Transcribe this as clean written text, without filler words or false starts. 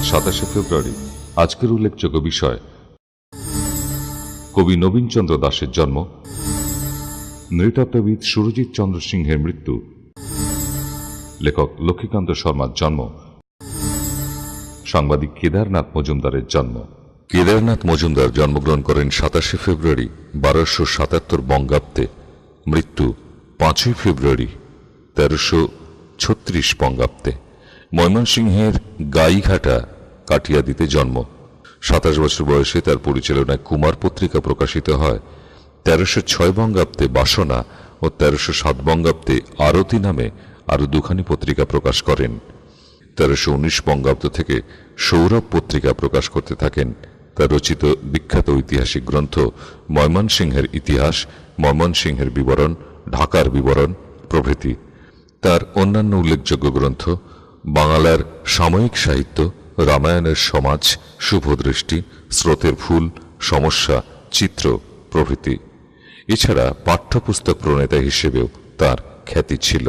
আজ 27 ফেব্রুয়ারি। আজকের উল্লেখযোগ্য বিষয়: কবি নবীনচন্দ্র দাশের জন্ম, নৃতত্ত্ববিদ সুরজিৎ চন্দ্র সিংহের মৃত্যু, লেখক লক্ষ্মীকান্ত শর্মার জন্ম, সাংবাদিক কেদারনাথ মজুমদারের জন্ম। কেদারনাথ মজুমদার জন্মগ্রহণ করেন 27 ফেব্রুয়ারি 1277 বঙ্গাব্দে, মৃত্যু 5 ফেব্রুয়ারি 1336 বঙ্গাব্দে। ময়মনসিংহের গাইঘাটা কাটিয়াদিতে জন্ম। 27 বছর বয়সে তার পরিচালনায় কুমার পত্রিকা প্রকাশিত হয়। 1306 বঙ্গাব্দে বাসনা ও 1307 বঙ্গাব্দে আরতি নামে আরো দুখানি পত্রিকা প্রকাশ করেন। 1319 বঙ্গাব্দ থেকে সৌরভ পত্রিকা প্রকাশ করতে থাকেন। তার রচিত বিখ্যাত ঐতিহাসিক গ্রন্থ ময়মনসিংহের ইতিহাস, ময়মনসিংহের বিবরণ, ঢাকার বিবরণ প্রভৃতি। তার অন্যান্য উল্লেখযোগ্য গ্রন্থ বাংলার সাময়িক সাহিত্য, রামায়ণের সমাজ, শুভদৃষ্টি, স্রোতের ফুল, সমস্যা, চিত্র প্রভৃতি। এছাড়া পাঠ্যপুস্তক প্রণেতা হিসেবেও তার খ্যাতি ছিল।